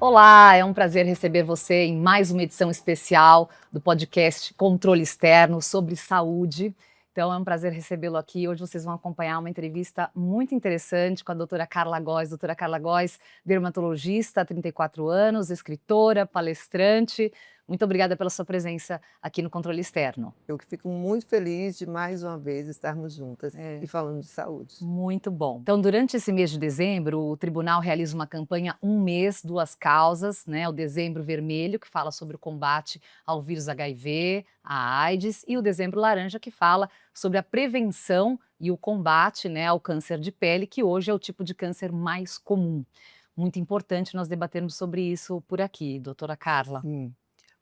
Olá, é um prazer receber você em mais uma edição especial do podcast Controle Externo sobre saúde. Então é um prazer recebê-lo aqui. Hoje vocês vão acompanhar uma entrevista muito interessante com a doutora Carla Góes. Doutora Carla Góes, dermatologista há 34 anos, escritora, palestrante. Muito obrigada pela sua presença aqui no Controle Externo. Eu que fico muito feliz de mais uma vez estarmos juntas e falando de saúde. Muito bom. Então, durante esse mês de dezembro, o tribunal realiza uma campanha Um Mês, Duas Causas, né? O Dezembro Vermelho, que fala sobre o combate ao vírus HIV, à AIDS, e o Dezembro Laranja, que fala sobre a prevenção e o combate, né, ao câncer de pele, que hoje é o tipo de câncer mais comum. Muito importante nós debatermos sobre isso por aqui, doutora Carla. Sim.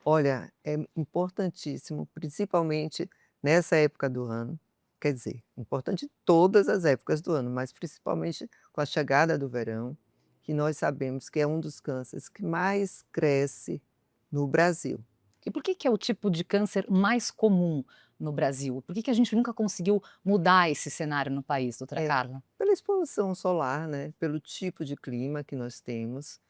Olha, é importantíssimo, principalmente nessa época do ano, quer dizer, importante em todas as épocas do ano, mas principalmente com a chegada do verão, que nós sabemos que é um dos cânceres que mais cresce no Brasil. E por que é o tipo de câncer mais comum no Brasil? Por que a gente nunca conseguiu mudar esse cenário no país, doutora É, Carla? pela exposição solar, né, pelo tipo de clima que nós temos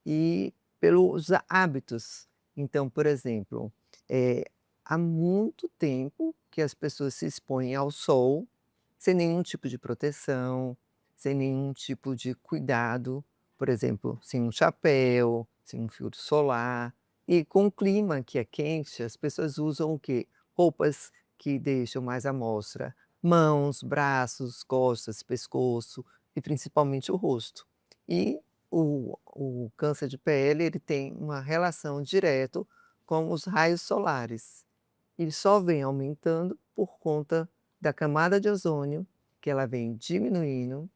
e pelos hábitos. Então, por exemplo, eh, há muito tempo que as pessoas se expõem ao sol sem nenhum tipo de proteção, sem nenhum tipo de cuidado, por exemplo, sem um chapéu, sem um filtro solar. E com o clima que é quente, as pessoas usam o quê? Roupas que deixam mais à mostra mãos, braços, costas, pescoço e principalmente o rosto. E o câncer de pele, ele tem uma relação direto com os raios solares. Ele só vem aumentando por conta da camada de ozônio, que ela vem diminuindo,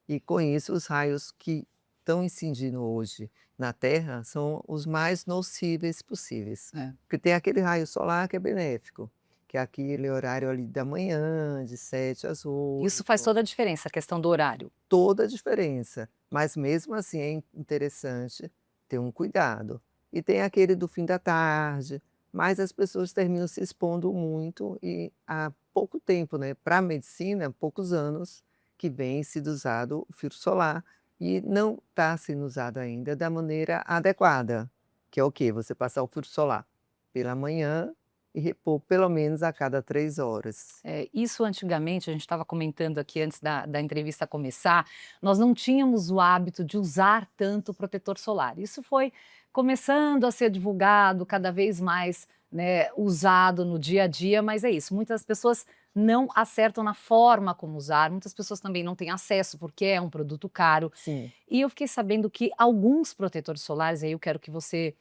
e com isso os raios que estão incidindo hoje na Terra são os mais nocíveis possíveis. É. Porque tem aquele raio solar que é benéfico, que é aquele horário ali da manhã, de 7 às Isso faz 8, toda a diferença, a questão do horário. toda a diferença. Mas mesmo assim é interessante ter um cuidado. E tem aquele do fim da tarde, mas as pessoas terminam se expondo muito e há pouco tempo, né, para a medicina, poucos anos que vem sido usado o filtro solar e não está sendo usado ainda da maneira adequada, que é o quê? Você passar o filtro solar pela manhã e repor pelo menos a cada 3 horas. Isso antigamente, a gente estava comentando aqui antes da entrevista começar, nós não tínhamos o hábito de usar tanto protetor solar. Isso foi começando a ser divulgado, cada vez mais, né, usado no dia a dia, mas é isso, muitas pessoas não acertam na forma como usar, muitas pessoas também não têm acesso porque é um produto caro. Sim. E eu fiquei sabendo que alguns protetores solares, aí eu quero que você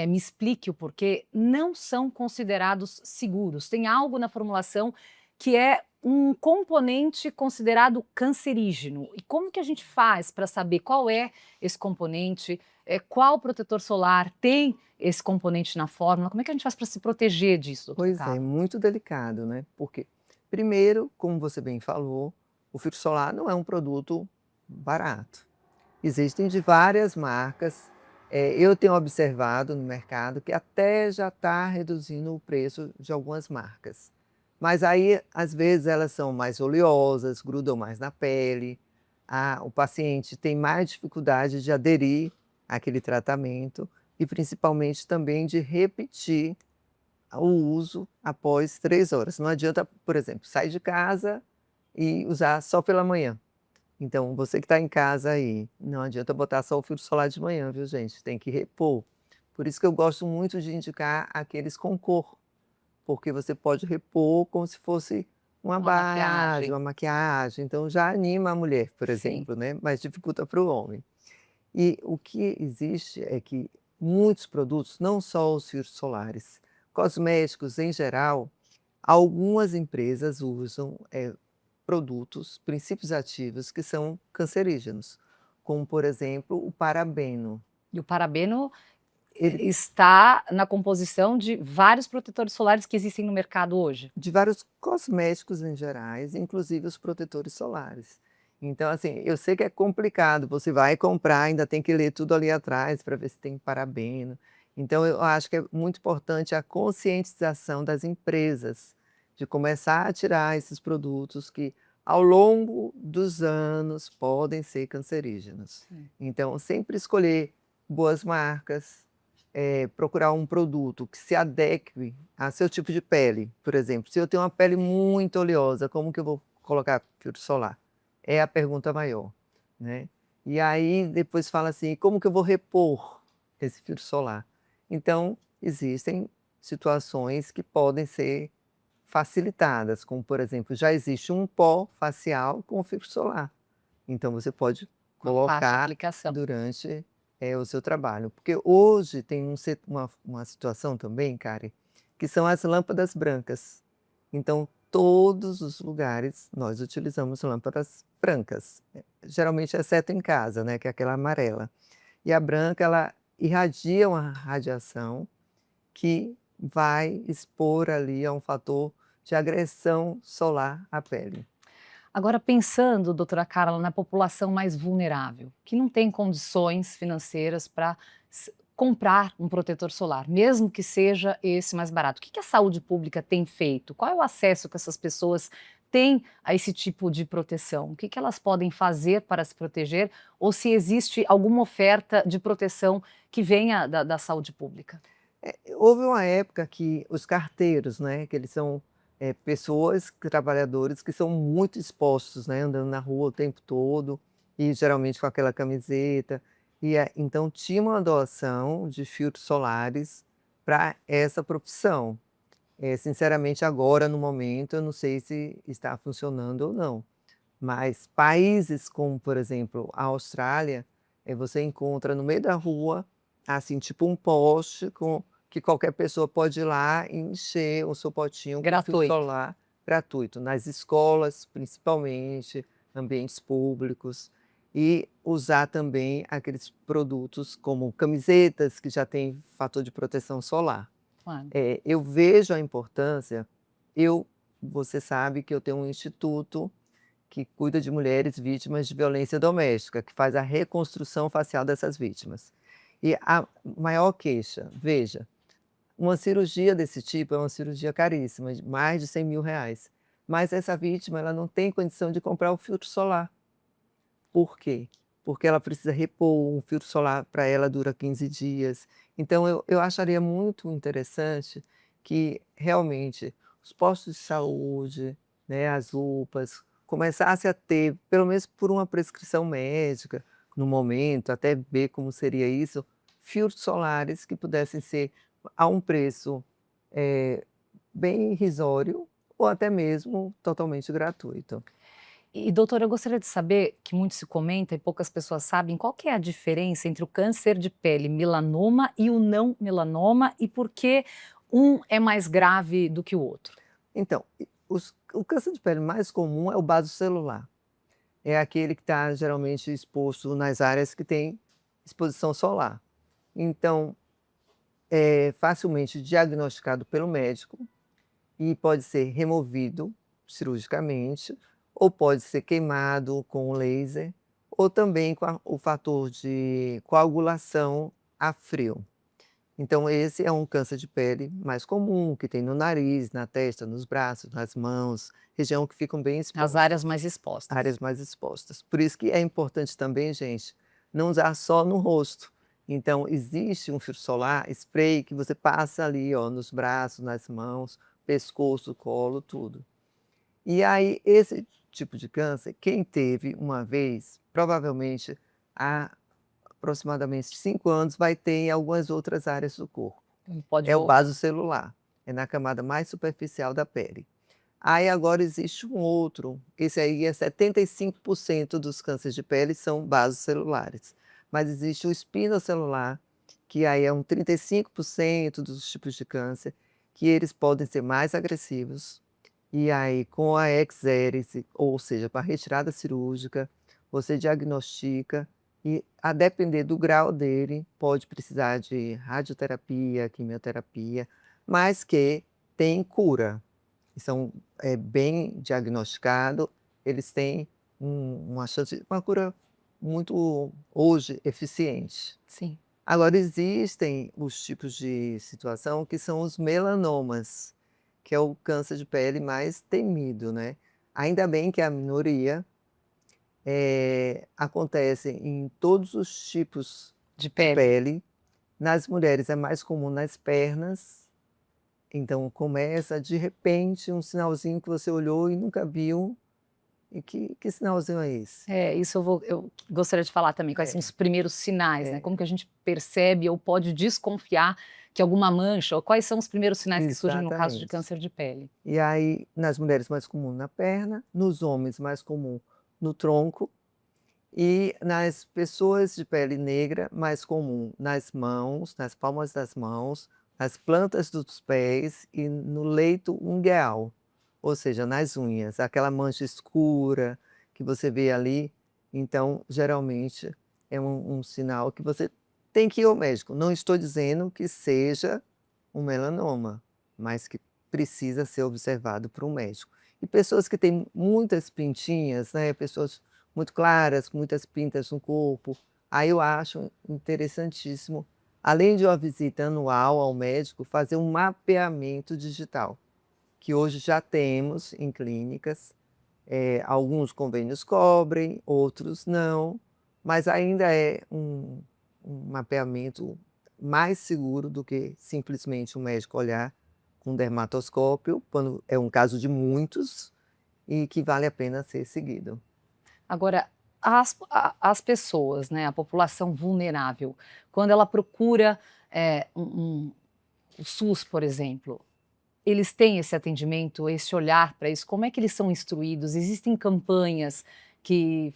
me explique o porquê, não são considerados seguros. Tem algo na formulação que é um componente considerado cancerígeno. E como que a gente faz para saber qual é esse componente, qual protetor solar tem esse componente na fórmula? Como é que a gente faz para se proteger disso, doutora Pois é, Carla? muito delicado, né, porque primeiro, como você bem falou, o filtro solar não é um produto barato. Existem de várias marcas, eu tenho observado no mercado que até já está reduzindo o preço de algumas marcas. Mas aí, às vezes, elas são mais oleosas, grudam mais na pele, o paciente tem mais dificuldade de aderir àquele tratamento e principalmente também de repetir o uso após 3 horas. Não adianta, por exemplo, sair de casa e usar só pela manhã. Então, você que está em casa aí, não adianta botar só o filtro solar de manhã, viu, gente? Tem que repor. Por isso que eu gosto muito de indicar aqueles com cor, porque você pode repor como se fosse uma Uma base, maquiagem. uma maquiagem. Então, já anima a mulher, por Sim. exemplo, né? Mas dificulta para o homem. E o que existe é que muitos produtos, não só os filtros solares, cosméticos em geral, algumas empresas usam produtos, princípios ativos que são cancerígenos, como por exemplo o parabeno. E o parabeno Ele está na composição de vários protetores solares que existem no mercado hoje. de vários cosméticos em gerais, inclusive os protetores solares. Então, assim, eu sei que é complicado, você vai comprar, ainda tem que ler tudo ali atrás para ver se tem parabeno. Então, eu acho que é muito importante a conscientização das empresas, de começar a tirar esses produtos que, ao longo dos anos, podem ser cancerígenos. É. Então, sempre escolher boas marcas, procurar um produto que se adeque a seu tipo de pele. Por exemplo, se eu tenho uma pele muito oleosa, como que eu vou colocar filtro solar? É a pergunta maior, né. E aí depois fala assim: "Como que eu vou repor esse filtro solar?". Então, existem situações que podem ser facilitadas, como por exemplo, já existe um pó facial com filtro solar. Então você pode Uma fácil colocar aplicação. durante, o seu trabalho. Porque hoje tem uma situação também, Karen, que são as lâmpadas brancas. Então todos os lugares nós utilizamos lâmpadas brancas, geralmente exceto em casa, né, que é aquela amarela. E a branca ela irradia uma radiação que vai expor ali a um fator de agressão solar à pele. Agora pensando, doutora Carla, na população mais vulnerável, que não tem condições financeiras para comprar um protetor solar, mesmo que seja esse mais barato. O que que a saúde pública tem feito? Qual é o acesso que essas pessoas têm a esse tipo de proteção? O que que elas podem fazer para se proteger? Ou se existe alguma oferta de proteção que venha da saúde pública? Houve uma época que os carteiros, né, que eles são, pessoas, trabalhadores que são muito expostos, né, andando na rua o tempo todo, e geralmente com aquela camiseta, então tinha uma doação de filtros solares para essa profissão. Sinceramente agora no momento eu não sei se está funcionando ou não, mas países como por exemplo a Austrália, você encontra no meio da rua, assim tipo um poste com que qualquer pessoa pode ir lá e encher o seu potinho com fio Gratuito. solar gratuito, nas escolas principalmente, ambientes públicos, e usar também aqueles produtos como camisetas que já têm fator de proteção solar. Claro. Eu vejo a importância, eu você sabe que eu tenho um instituto que cuida de mulheres vítimas de violência doméstica, que faz a reconstrução facial dessas vítimas. E a maior queixa, veja, uma cirurgia desse tipo é uma cirurgia caríssima, de mais de R$ 100.000, mas essa vítima ela não tem condição de comprar o filtro solar. Por quê? Porque ela precisa repor, um filtro solar para ela dura 15 dias. Então eu acharia muito interessante que realmente os postos de saúde, né, as UPAs, começasse a ter, pelo menos por uma prescrição médica, no momento, até ver como seria isso, filtros solares que pudessem ser a um preço, eh, bem irrisório ou até mesmo totalmente gratuito. E doutora, eu gostaria de saber, que muito se comenta e poucas pessoas sabem, qual que é a diferença entre o câncer de pele melanoma e o não melanoma e por que um é mais grave do que o outro? Então, o câncer de pele mais comum é o basocelular. É aquele que está geralmente exposto nas áreas que tem exposição solar. Então, é facilmente diagnosticado pelo médico e pode ser removido cirurgicamente, ou pode ser queimado com laser, ou também com o fator de coagulação a frio. Então esse é um câncer de pele mais comum, que tem no nariz, na testa, nos braços, nas mãos, região que ficam bem As áreas expostas, mais expostas. áreas mais expostas. Por isso que é importante também, gente, não usar só no rosto. Então existe um filtro solar spray que você passa ali, ó, nos braços, nas mãos, pescoço, colo, tudo. E aí esse tipo de câncer, quem teve uma vez, provavelmente há aproximadamente 5 anos vai ter em algumas outras áreas do corpo. Pode É o voltar. basocelular, é na camada mais superficial da pele. Aí agora existe um outro, esse aí é 75% dos cânceres de pele são basocelulares, mas existe o espinocelular, que aí é um 35% dos tipos de câncer, que eles podem ser mais agressivos, e aí com a exérese, ou seja, com a retirada cirúrgica, você diagnostica e a depender do grau dele, pode precisar de radioterapia, quimioterapia, mas que tem cura. E são, bem diagnosticado, eles têm uma chance uma cura muito, hoje, eficiente. Sim. Agora existem os tipos de situação que são os melanomas, que é o câncer de pele mais temido, né. Ainda bem que é a minoria, acontece em todos os tipos De de pele. pele. Nas mulheres é mais comum nas pernas, então começa de repente um sinalzinho que você olhou e nunca viu, e que sinalzinho é esse? É, isso eu gostaria de falar também, quais são os É, primeiros sinais, né, é, como que a gente percebe ou pode desconfiar que alguma mancha ou quais são os primeiros sinais que surgem no caso de exatamente. câncer de pele? E aí, nas mulheres mais comum na perna, nos homens mais comum no tronco, e nas pessoas de pele negra, mais comum nas mãos, nas palmas das mãos, nas plantas dos pés e no leito ungueal, ou seja, nas unhas, aquela mancha escura que você vê ali. Então, geralmente, é um sinal que você tem que ir ao médico. Não estou dizendo que seja um melanoma, mas que precisa ser observado por um médico. E pessoas que têm muitas pintinhas, né, pessoas muito claras, com muitas pintas no corpo. Aí eu acho interessantíssimo, além de uma visita anual ao médico, fazer um mapeamento digital, que hoje já temos em clínicas. Alguns convênios cobrem, outros não, mas ainda é um mapeamento mais seguro do que simplesmente um médico olhar com dermatoscópio, quando é um caso de muitos, e que vale a pena ser seguido. Agora, as pessoas, né, a população vulnerável, quando ela procura, o SUS, por exemplo, eles têm esse atendimento, esse olhar para isso? Como é que eles são instruídos? Existem campanhas que,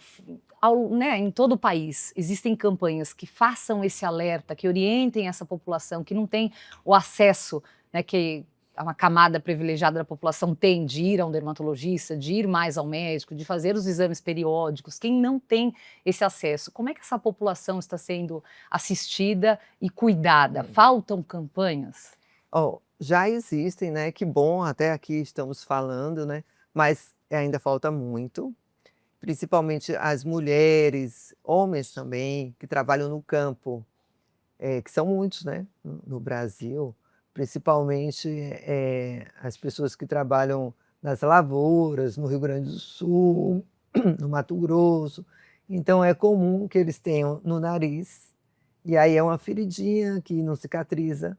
né, em todo o país, existem campanhas que façam esse alerta, que orientem essa população que não tem o acesso, né, que uma camada privilegiada da população tem de ir a um dermatologista, de ir mais ao médico, de fazer os exames periódicos. Quem não tem esse acesso, como é que essa população está sendo assistida e cuidada? Hum. Faltam campanhas? Ó, já existem, né, que bom, até aqui estamos falando, né, mas ainda falta muito, principalmente as mulheres, homens também, que trabalham no campo, que são muitos, né, no Brasil, principalmente, as pessoas que trabalham nas lavouras, no Rio Grande do Sul, no Mato Grosso. Então é comum que eles tenham no nariz, e aí é uma feridinha que não cicatriza,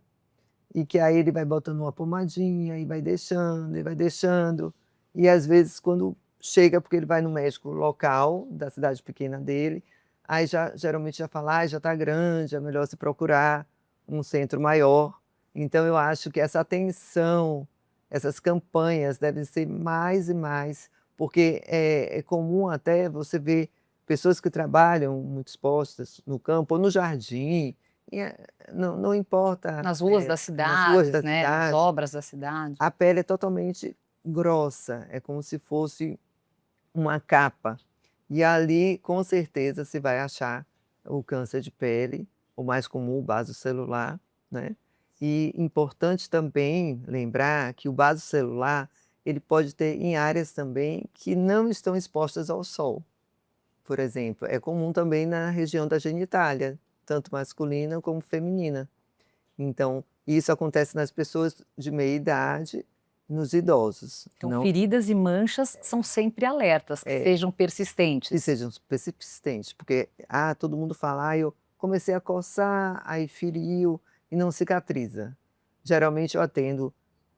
e que aí ele vai botando uma pomadinha e vai deixando, e às vezes quando chega, porque ele vai no médico local da cidade pequena dele, aí já geralmente já fala: "Ai, já está grande, é melhor se procurar um centro maior". Então eu acho que essa atenção, essas campanhas devem ser mais e mais, porque é comum até você ver pessoas que trabalham muito expostas no campo ou no jardim, e não importa, Nas ruas das nas ruas cidades, da né, nas cidade, obras da cidade. a pele é totalmente grossa, é como se fosse uma capa. E ali, com certeza, você vai achar o câncer de pele, o mais comum, o vaso celular, né. E importante também lembrar que o vaso celular, ele pode ter em áreas também que não estão expostas ao sol. Por exemplo, é comum também na região da genitália, tanto masculina como feminina. Então, isso acontece nas pessoas de meia idade, nos idosos, Então, não feridas e manchas são sempre alertas, que é, sejam que persistentes. sejam persistentes, porque, todo mundo fala: "Ah, eu comecei a coçar, aí feriu e não cicatriza". Geralmente eu atendo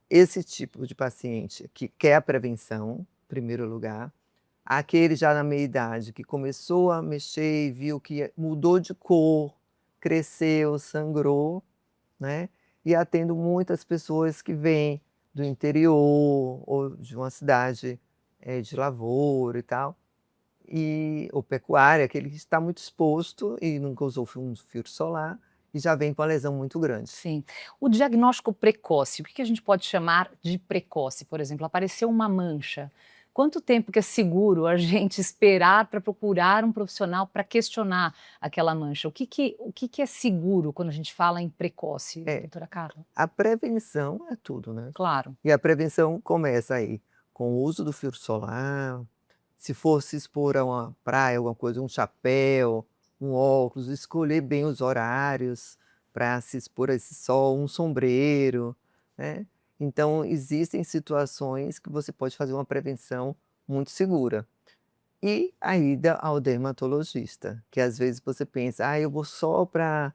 esse tipo de paciente que quer a prevenção, em primeiro lugar, aquele já na meia idade que começou a mexer e viu que mudou de cor, cresceu, sangrou, né, e atendo muitas pessoas que vêm do interior ou de uma cidade, de lavoura e tal, ou pecuária, que ele está muito exposto e nunca usou um filtro solar, e já vem com a lesão muito grande. Sim. O diagnóstico precoce, o que que a gente pode chamar de precoce? Por exemplo, apareceu uma mancha. Quanto tempo que é seguro a gente esperar para procurar um profissional para questionar aquela mancha? O que que é seguro quando a gente fala em precoce, É, doutora Carla? a prevenção é tudo, né. Claro. E a prevenção começa aí, com o uso do filtro solar, se for se expor a uma praia, alguma coisa, um chapéu, um óculos, escolher bem os horários para se expor a esse sol, um sombreiro, né. Então existem situações que você pode fazer uma prevenção muito segura. E a ida ao dermatologista, que às vezes você pensa: "Ah, eu vou só para,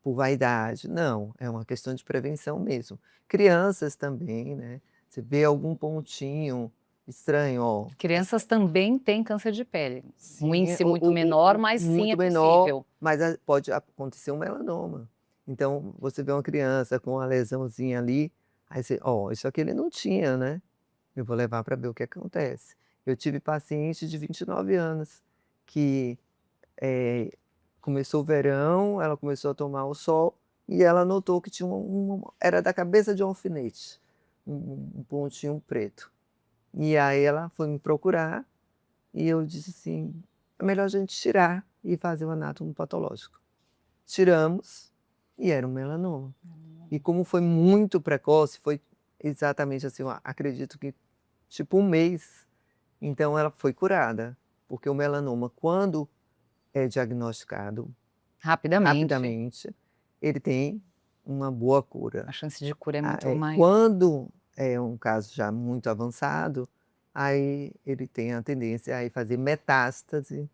por vaidade". Não, é uma questão de prevenção mesmo. Crianças também, né, você vê algum pontinho estranho, ó, Crianças também têm câncer de pele. Um sim, índice muito menor, mas sim é muito menor, possível. mas pode acontecer um melanoma. Então, você vê uma criança com uma lesãozinha ali, aí você: "Ó, isso aqui ele não tinha, né, eu vou levar para ver o que acontece". Eu tive paciente de 29 anos que, eh, começou o verão, ela começou a tomar o sol e ela notou que tinha era da cabeça de um alfinete, um pontinho preto. E aí ela foi me procurar e eu disse assim: "É melhor a gente tirar e fazer o anátomo patológico". Tiramos e era um melanoma. E como foi muito precoce, foi exatamente assim, eu acredito que tipo um mês, então ela foi curada, porque o melanoma quando é diagnosticado Rapidamente, rapidamente, ele tem uma boa cura. a chance de cura é muito maior. Quando é um caso já muito avançado, aí ele tem a tendência a ir fazer metástase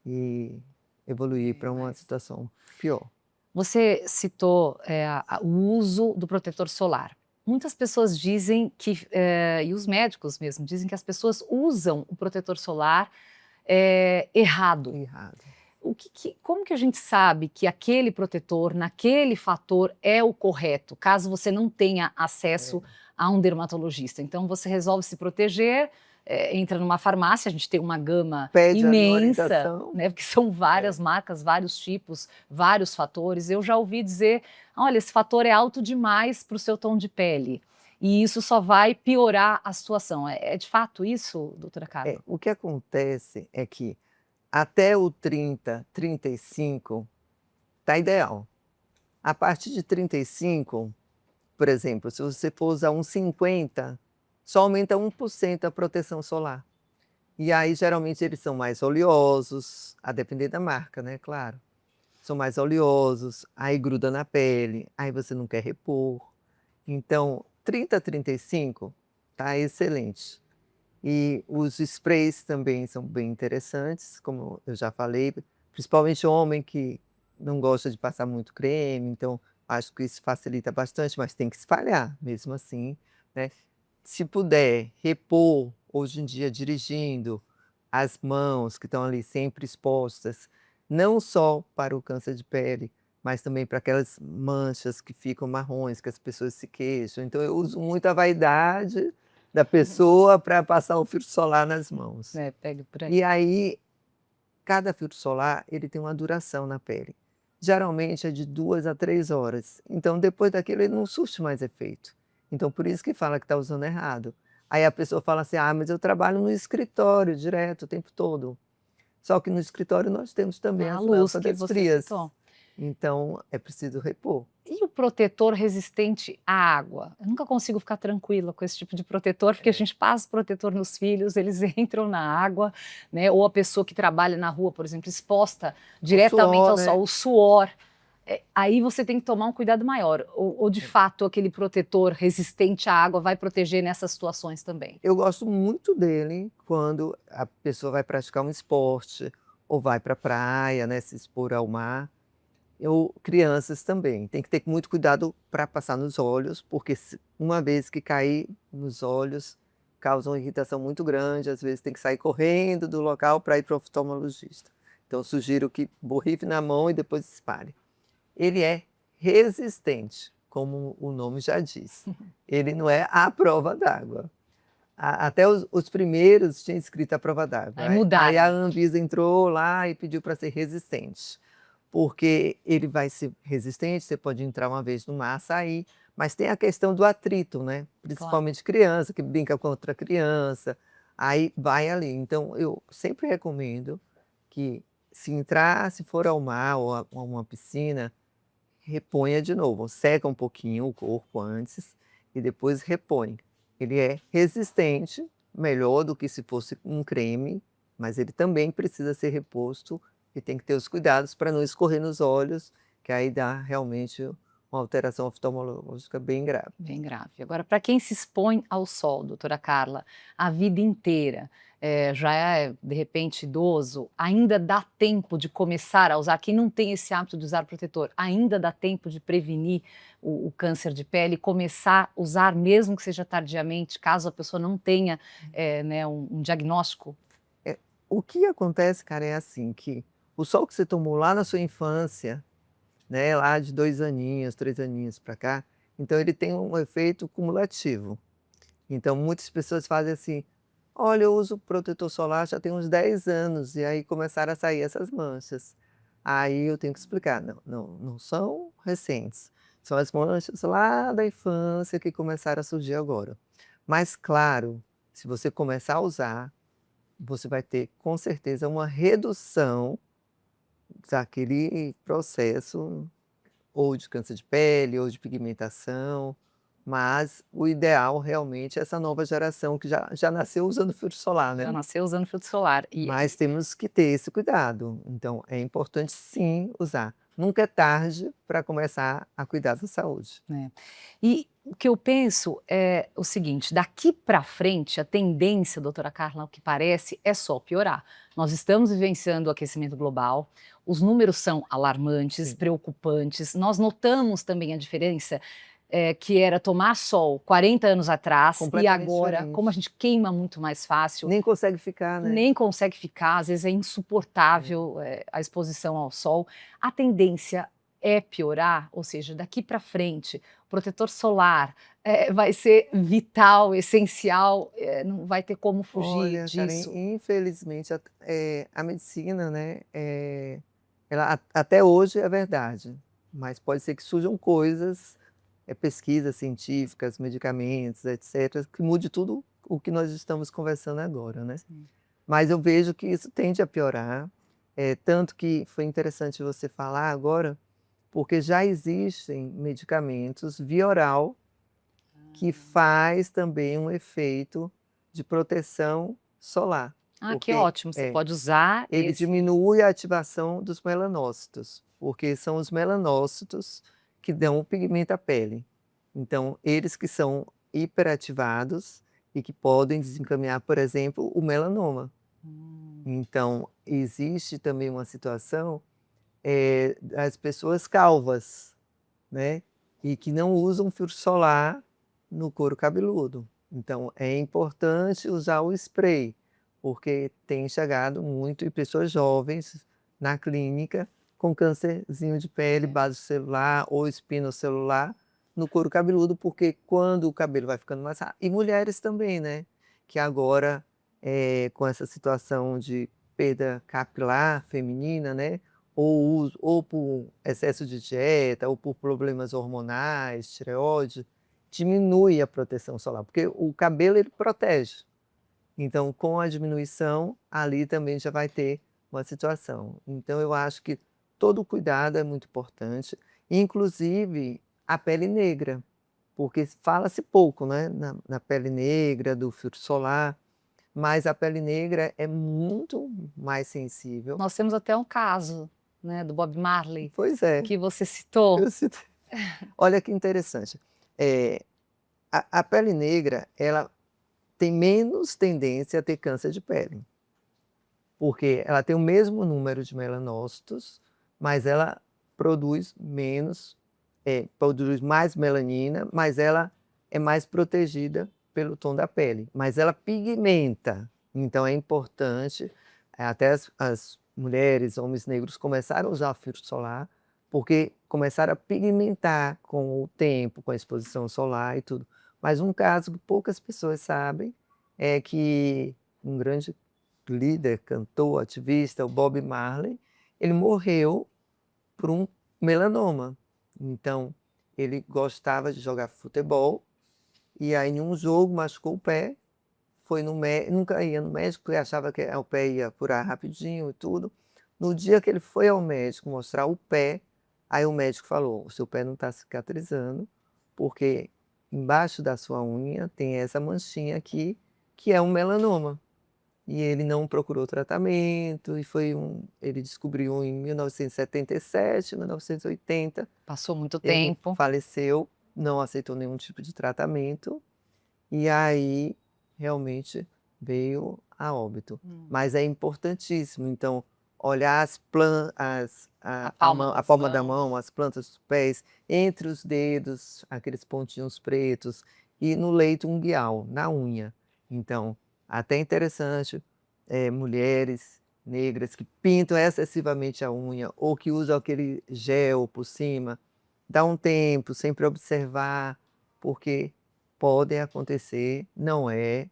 e evoluir É, para uma mas situação pior. você citou, o uso do protetor solar. Muitas pessoas dizem que, e os médicos mesmo, dizem que as pessoas usam o protetor solar, errado. Errado. Como que a gente sabe que aquele protetor, naquele fator, é o correto, caso você não tenha acesso É. a um dermatologista? Então você resolve se proteger, entra numa farmácia, a gente tem uma gama Pede ali uma imensa, orientação. né, porque são É. várias marcas, vários tipos, vários fatores. Eu já ouvi dizer: "Olha, esse fator é alto demais para o seu tom de pele, e isso só vai piorar a situação". É de fato isso, doutora Carla? O que acontece é que até o 30, 35 tá ideal. A partir de 35, por exemplo, se você for usar um 50, só aumenta 1% a proteção solar. E aí, geralmente, eles são mais oleosos, a depender da marca, né, claro. São mais oleosos, aí gruda na pele, aí você não quer repor. Então, 30, 35 tá excelente. E os sprays também são bem interessantes, como eu já falei, principalmente homem que não gosta de passar muito creme, então acho que isso facilita bastante, mas tem que espalhar mesmo assim, né. Se puder repor, hoje em dia dirigindo, as mãos que estão ali sempre expostas, não só para o câncer de pele, mas também para aquelas manchas que ficam marrons, que as pessoas se queixam. Então eu uso muito a vaidade da pessoa para passar o filtro solar nas mãos. É, pega por aí. E aí, cada filtro solar, ele tem uma duração na pele. Geralmente é de 2 a 3 horas, então depois daquilo ele não surte mais efeito. Então por isso que fala que está usando errado. Aí a pessoa fala assim: "Ah, mas eu trabalho no escritório direto, o tempo todo". Só que no escritório nós temos também A as luz que lâmpadas você frias, citou. então é preciso repor. E o protetor resistente à água? Eu nunca consigo ficar tranquila com esse tipo de protetor, porque a É. gente passa protetor nos filhos, eles entram na água, né, ou a pessoa que trabalha na rua, por exemplo, exposta O diretamente suor, ao né. sol, o suor, aí você tem que tomar um cuidado maior, ou de É. fato aquele protetor resistente à água vai proteger nessas situações também? Eu gosto muito dele quando a pessoa vai praticar um esporte, ou vai para a praia, né, se expor ao mar. Crianças também, tem que ter muito cuidado para passar nos olhos, porque se uma vez que cair nos olhos, causa uma irritação muito grande, às vezes tem que sair correndo do local para ir para o oftalmologista. Então sugiro que borrife na mão e depois espalhe. Ele é resistente, como o nome já diz. Ele não é à prova d'água. Até os primeiros tinha escrito à prova d'água, Aí aí a mudaram. Anvisa entrou lá e pediu para ser resistente, porque ele vai ser resistente, você pode entrar uma vez no mar, sair, mas tem a questão do atrito, né, Claro. principalmente criança que brinca com outra criança, aí vai ali. Então eu sempre recomendo que se for ao mar ou a uma piscina, reponha de novo, seca um pouquinho o corpo antes e depois repõe. Ele é resistente, melhor do que se fosse um creme, mas ele também precisa ser reposto e tem que ter os cuidados para não escorrer nos olhos, que aí dá realmente uma alteração oftalmológica bem grave. Bem grave. Agora, para quem se expõe ao sol, doutora Carla, a vida inteira, já é, de repente, idoso, ainda dá tempo de começar a usar? Quem não tem esse hábito de usar protetor, ainda dá tempo de prevenir o câncer de pele, começar a usar, mesmo que seja tardiamente, caso a pessoa não tenha, né, um diagnóstico? É, o que acontece, cara, é assim, que o sol que você tomou lá na sua infância, né, lá de 2 aninhos, 3 aninhos para cá, então ele tem um efeito cumulativo. Então muitas pessoas fazem assim: "Olha, eu uso protetor solar já tem uns 10 anos", e aí começaram a sair essas manchas. Aí eu tenho que explicar: "Não, não, não são recentes, são as manchas lá da infância que começaram a surgir agora". Mas claro, se você começar a usar, você vai ter com certeza uma redução daquele processo, ou de câncer de pele, ou de pigmentação, mas o ideal realmente é essa nova geração que já nasceu usando filtro solar, Já né. nasceu usando filtro solar. Mas temos que ter esse cuidado, então é importante sim usar. Nunca é tarde para começar a cuidar da saúde. Né. E o que eu penso é o seguinte: daqui para frente, a tendência, doutora Carla, ao que parece, é só piorar. Nós estamos vivenciando o aquecimento global, os números são alarmantes, Sim, preocupantes. Nós notamos também a diferença, que era tomar sol 40 anos atrás e completamente agora, como a diferente. gente queima muito mais fácil, Nem consegue ficar, né. nem consegue ficar, às vezes é É. insuportável, a exposição ao sol. A tendência é piorar, ou seja, daqui para frente, o protetor solar, vai ser vital, essencial, não vai ter como fugir Olha, Karen, disso. infelizmente a medicina, né, ela até hoje é verdade, mas pode ser que surjam coisas, pesquisas científicas, medicamentos, etcétera, que mude tudo o que nós estamos conversando agora, né. Sim. Mas eu vejo que isso tende a piorar, tanto que foi interessante você falar agora, porque já existem medicamentos via oral que faz também um efeito de proteção solar, Ah, que porque ótimo, você pode usar ele esse. diminui a ativação dos melanócitos, porque são os melanócitos que dão o pigmento à pele. Então, eles que são hiperativados e que podem desencaminhar, por exemplo, o melanoma. Hum. Então, existe também uma situação, das pessoas calvas, né, e que não usam filtro solar no couro cabeludo. Então é importante usar o spray, porque tem chegado muito e pessoas jovens na clínica com câncerzinho de pele É. basocelular ou espinocelular no couro cabeludo, porque quando o cabelo vai ficando mais ra e mulheres também, né, que agora, com essa situação de perda capilar feminina, né, ou por excesso de dieta, ou por problemas hormonais, tireoide, diminui a proteção solar, porque o cabelo ele protege. Então, com a diminuição, ali também já vai ter uma situação. Então, eu acho que todo cuidado é muito importante, inclusive a pele negra, porque fala-se pouco, né, na pele negra, do filtro solar, mas a pele negra é muito mais sensível. Nós temos até um caso, né, do Bob Marley, Pois é, que você citou. eu sinto. Olha que interessante, eh, a pele negra, ela tem menos tendência a ter câncer de pele, porque ela tem o mesmo número de melanócitos, mas ela produz menos, produz mais melanina, mas ela é mais protegida pelo tom da pele, mas ela pigmenta. Então é importante, até as mulheres, homens negros começaram a usar filtro solar, porque começaram a pigmentar com o tempo, com a exposição solar e tudo. Mas um caso que poucas pessoas sabem é que um grande líder, cantor, ativista, o Bob Marley, ele morreu por um melanoma. Então, ele gostava de jogar futebol, e aí em um jogo machucou o pé, foi no mé nunca ia no médico, porque achava que o pé ia curar rapidinho e tudo. No dia que ele foi ao médico mostrar o pé, aí o médico falou: "O seu pé não está cicatrizando, porque embaixo da sua unha tem essa manchinha aqui, que é um melanoma". e ele não procurou tratamento, e ele descobriu em 1977, 1980, Passou muito ele tempo. faleceu, não aceitou nenhum tipo de tratamento, e aí realmente veio a óbito. Mas é importantíssimo, então, olhar A palma a das palma da mãos. mão, as plantas dos pés, entre os dedos, aqueles pontinhos pretos, e no leito unguial, na unha. Então, até interessante, mulheres negras que pintam excessivamente a unha ou que usam aquele gel por cima, dá um tempo, sempre observar, porque podem acontecer, não é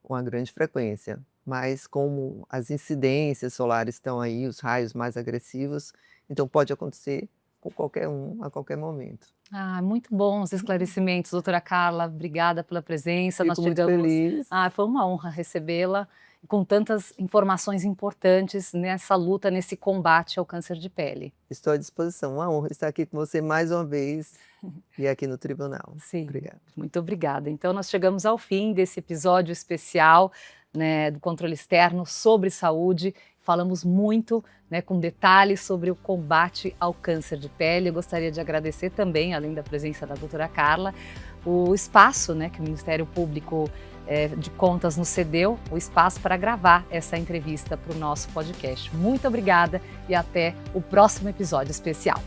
uma grande frequência, mas como as incidências solares estão aí, os raios mais agressivos, então pode acontecer com qualquer um, a qualquer momento. Ah, muito bons esclarecimentos, doutora Carla. Obrigada pela presença. Nós Fico muito tivemos. feliz, Ah, foi uma honra recebê-la com tantas informações importantes nessa luta, nesse combate ao câncer de pele. estou à disposição. Uma honra estar aqui com você mais uma vez e aqui no tribunal. Sim, Obrigado. muito obrigada. Então, nós chegamos ao fim desse episódio especial, né, do controle externo sobre saúde. Falamos muito, né, com detalhes sobre o combate ao câncer de pele. Eu gostaria de agradecer também, além da presença da doutora Carla, o espaço, né, que o Ministério Público de Contas nos cedeu, o espaço para gravar essa entrevista para o nosso podcast. Muito obrigada e até o próximo episódio especial.